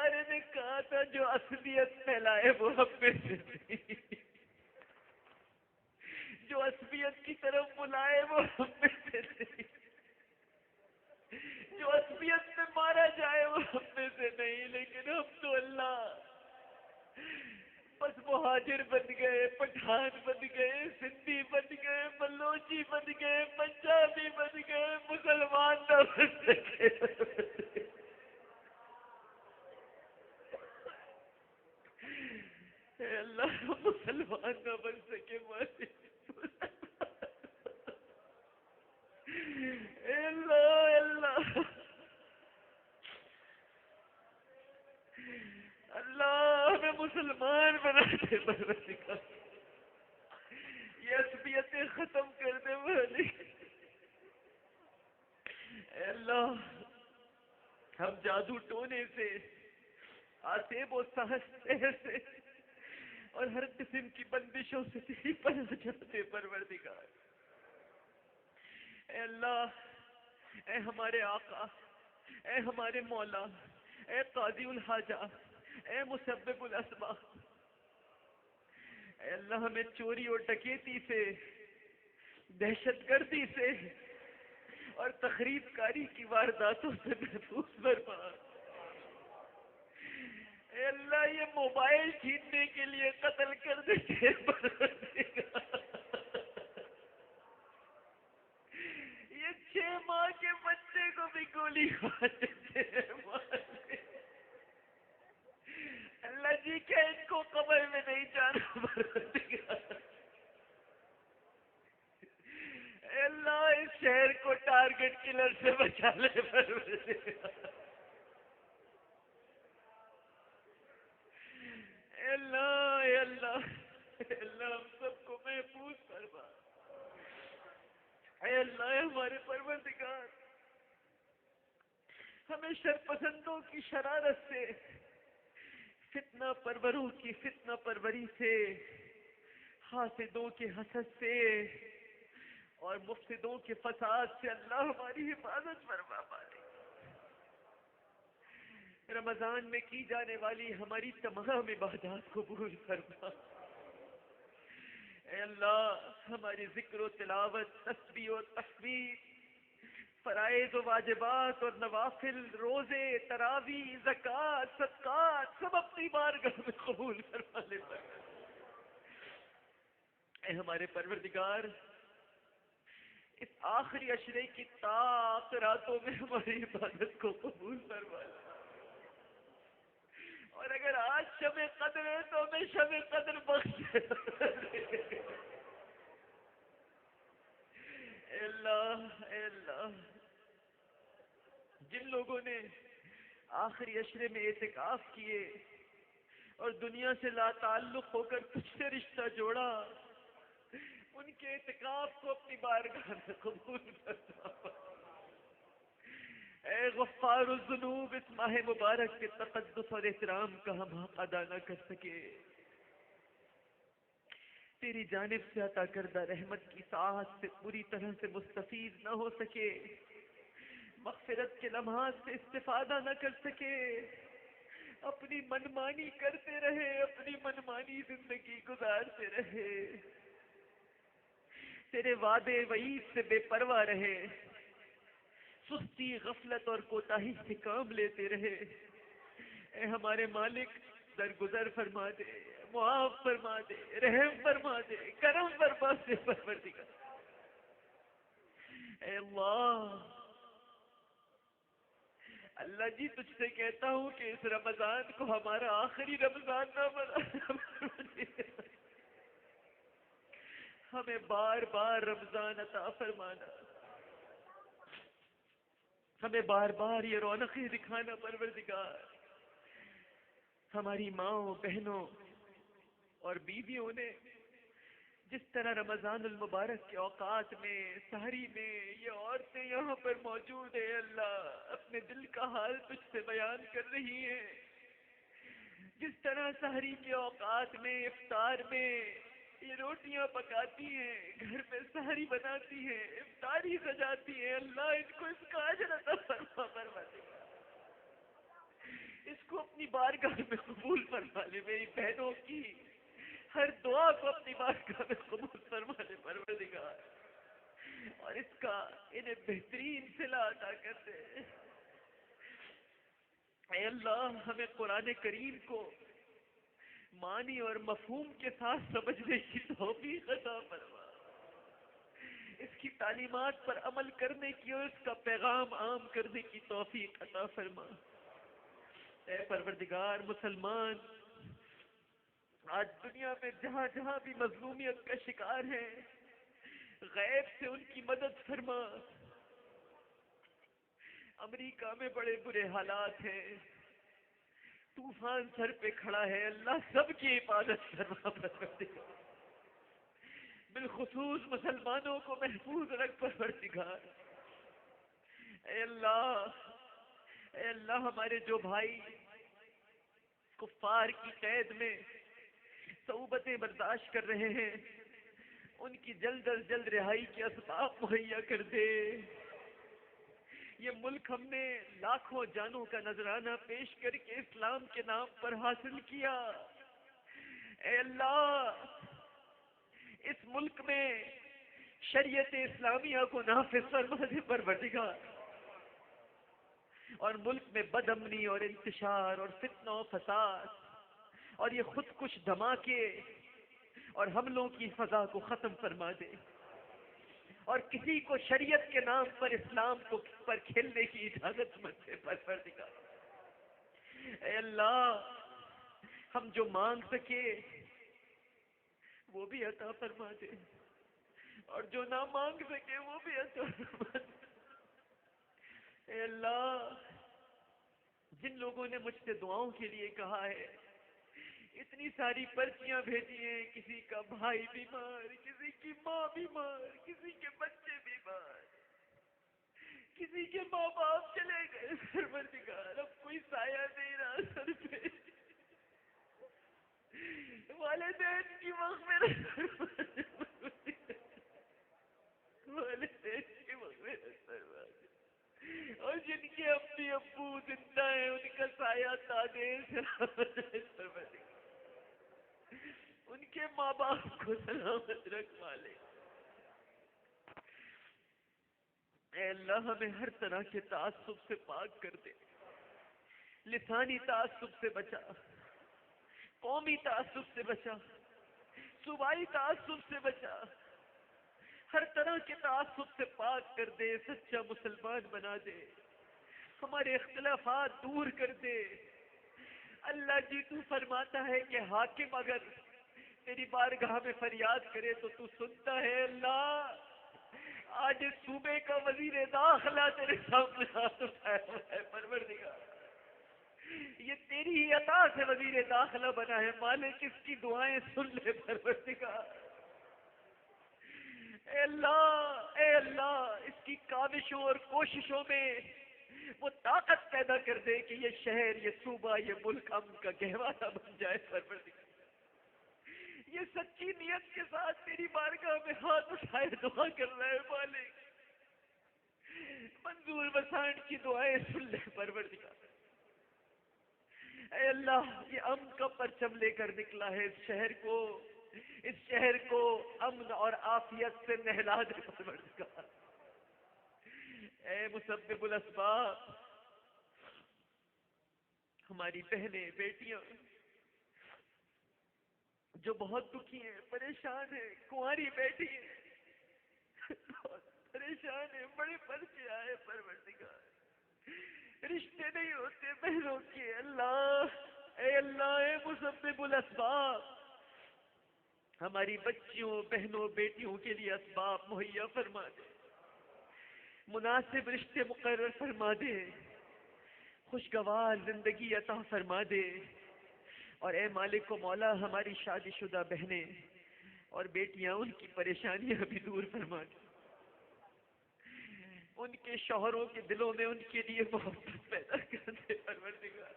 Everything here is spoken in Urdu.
پیارے نے کہا تھا جو عصبیت پھیلائے وہ ہم میں سے نہیں، جو عصبیت کی طرف بلائے وہ ہم میں سے نہیں، جو عصبیت میں مارا جائے وہ ہم میں سے نہیں، لیکن ہم تو اللہ بس مہاجر بن گئے، پٹھان بن گئے، سندھی بن گئے، بلوچی بن گئے، پنجابی بن گئے، مسلمان نہ بن سکے۔ اے اللہ مسلمان نہ بن سکے مالک، اے اللہ اے اللہ اللہ ہمیں مسلمان بنا دے پروردگار، یہ عصبیتیں ختم کر دے مالک۔ اے اللہ ہم جادو ٹونے سے، آسیب و سحر سے اور ہر قسم کی بندشوں سے تیری پناہ چاہتے پروردگار۔ اے اللہ، اے ہمارے آقا، اے ہمارے مولا، اے قاضی الحاجہ، اے مسبب الاسباب، اے اللہ ہمیں چوری اور ڈکیتی سے، دہشت گردی سے اور تخریب کاری کی وارداتوں سے محفوظ فرما۔ اے اللہ یہ موبائل چھیننے کے لیے قتل کر دیتے یہ 6 ماہ کے بچے کو بھی گولی مار دیتے ہیں۔ اللہ جی کیا ان کو قبر میں نہیں جانا پڑتا؟ اے اللہ اس شہر کو ٹارگٹ کلر سے بچا لے پروردگار۔ اے اللہ اے اللہ اے اللہ ہم سب کو محفوظ فرما۔ اے اللہ اے ہمارے پروردگار، ہمیں شرپسندوں کی شرارت سے، فتنہ پروروں کی فتنہ پروری سے، حاسدوں کے حسد سے اور مفسدوں کے فساد سے اللہ ہماری حفاظت فرما پائے۔ رمضان میں کی جانے والی ہماری تمام عبادات قبول فرما۔ اے اللہ ہماری ذکر و تلاوت، تسبیح و تحمید، فرائض و واجبات اور نوافل، روزے، تراویح، زکوٰۃ، صدقات سب اپنی بارگاہ میں قبول فرما لے۔ اے ہمارے پروردگار اس آخری عشرے کی طاق راتوں میں ہماری عبادت کو قبول فرما لے، اور اگر آج شب قدر ہے تو ہمیں شب قدر بخش۔ اے اللہ اے اللہ جن لوگوں نے آخری عشرے میں اعتکاف کیے اور دنیا سے لا تعلق ہو کر تجھ سے رشتہ جوڑا، ان کے اعتکاف کو اپنی بارگاہ میں قبول فرما۔ اے غفار الذنوب اس ماہ مبارک کے تقدس اور احترام کا ہم حق ادا نہ کر سکے، تیری جانب سے عطا کردہ رحمت کی ساعت سے پوری طرح سے مستفید نہ ہو سکے، مغفرت کے لمحات سے استفادہ نہ کر سکے، اپنی منمانی کرتے رہے، اپنی منمانی زندگی گزارتے رہے، تیرے وعدے وعید سے بے پرواہ رہے، سستی غفلت اور کوتاہی سے کام لیتے رہے۔ اے ہمارے مالک درگزر فرما دے، معاف فرما دے، رحم فرما دے، کرم فرما دے پروردگار۔ اے اللہ اللہ جی تجھ سے کہتا ہوں کہ اس رمضان کو ہمارا آخری رمضان نہ بنا، ہمیں بار بار رمضان عطا فرمانا، ہمیں بار بار یہ رونقیں دکھانا پروردگار۔ ہماری ماؤں، بہنوں اور بیویوں نے جس طرح رمضان المبارک کے اوقات میں، سحری میں یہ عورتیں یہاں پر موجود ہیں، اللہ اپنے دل کا حال تجھ سے بیان کر رہی ہیں، جس طرح سحری کے اوقات میں، افطار میں یہ روٹیاں پکاتی ہیں، گھر پہ سحری بناتی ہیں، افطاری سجاتی ہیں، اللہ ان کو اس کا اجر عطا فرما، اس کو اپنی اپنی بارگاہ میں قبول فرما لے، میری بہنوں کی ہر دعا کو اپنی بارگاہ میں قبول فرما لے پروردگار، اور اس کا انہیں بہترین صلہ عطا کر دے۔ اے اللہ ہمیں قرآن کریم کو معنی اور مفہوم کے ساتھ سمجھنے کی توفیق عطا فرما، اس کی تعلیمات پر عمل کرنے کی اور اس کا پیغام عام کرنے کی توفیق عطا فرما۔ اے پروردگار، مسلمان آج دنیا میں جہاں جہاں بھی مظلومیت کا شکار ہیں، غیب سے ان کی مدد فرما۔ امریکہ میں بڑے برے حالات ہیں، طوفان سر پہ کھڑا ہے، اللہ سب کی حفاظت فرما پروردگار، بالخصوص مسلمانوں کو محفوظ رکھ پروردگار۔ اے اللہ ہمارے جو بھائی کفار کی قید میں صعوبتیں برداشت کر رہے ہیں، ان کی جلد از جلد رہائی کے اسباب مہیا کر دے۔ یہ ملک ہم نے لاکھوں جانوں کا نذرانہ پیش کر کے اسلام کے نام پر حاصل کیا۔ اے اللہ اس ملک میں شریعت اسلامیہ کو نافذ فرما دے پروردگار، اور ملک میں بد امنی اور انتشار اور فتنہ و فساد اور یہ خود کش دھماکے اور حملوں کی فضا کو ختم فرما دے، اور کسی کو شریعت کے نام پر اسلام کو پر کھیلنے کی اجازت مت دے پروردگار۔ اے اللہ ہم جو مانگ سکے وہ بھی عطا فرما دے، اور جو نہ مانگ سکے وہ بھی عطا فرما دے۔ اے اللہ جن لوگوں نے مجھ سے دعاؤں کے لیے کہا ہے، اتنی ساری پرچیاں بھیجی ہیں، کسی کا بھائی بیمار، کسی کی ماں بیمار، کسی کے بچے بیمار، کسی کے ماں باپ چلے گئے پروردگار، اب کوئی سایہ نہیں رہا سر پہ، والدین کی مغفرت، والدین کی مغفرت فرما دے، اور جن کے اپنی ابو زندہ ہیں ان کا سایہ تانے سلامت فرما دے، ان کے ماں باپ کو سلامت رکھ والے۔ اے اللہ ہمیں ہر طرح کے تعصب سے پاک کر دے، لسانی تعصب سے بچا، قومی تعصب سے بچا، صوبائی تعصب سے بچا، ہر طرح کے تعصب سے پاک کر دے، سچا مسلمان بنا دے، ہمارے اختلافات دور کر دے۔ اللہ جی تو فرماتا ہے کہ حاکم اگر تیری بارگاہ میں فریاد کرے تو سنتا ہے۔ اللہ آج اس صوبے کا وزیر داخلہ تیرے سامنے ہاتھ اٹھایا ہوا ہے پروردگار، یہ تیری ہی عطا سے وزیر داخلہ بنا ہے، مالک اس کی دعائیں سن لے پروردگار۔ اے اللہ اس کی کاوشوں اور کوششوں میں وہ طاقت پیدا کر دے کہ یہ شہر، یہ صوبہ، یہ ملک امن کا گہوارہ بن جائے پروردگار۔ یہ سچی نیت کے ساتھ تیری بارگاہ میں ہاتھ اٹھائے دعا کر رہے ہیں مالک، منظور بسانٹ کی دعائیں سن لے پروردگار۔ اے اللہ یہ امن کا پرچم لے کر نکلا ہے اس شہر کو امن اور عافیت سے نہلا دے پروردگار۔ اے مسبب الاسباب ہماری بہنیں بیٹیاں جو بہت دکھی ہیں، پریشان ہیں، کنواری بیٹی ہیں بہت پریشان ہیں، بڑے پرچے آئے پروردگار، رشتے نہیں ہوتے بہنوں کے، اے مسبب الاسباب ہماری بچیوں، بہنوں، بیٹیوں کے لیے اسباب مہیا فرما دے، مناسب رشتے مقرر فرما دے، خوشگوار زندگی عطا فرما دے، اور اے مالک و مولا ہماری شادی شدہ بہنیں اور بیٹیاں ان کی پریشانیاں بھی دور فرما دے، ان کے شوہروں کے دلوں میں ان کے لیے محبت پیدا کر دے پروردگار۔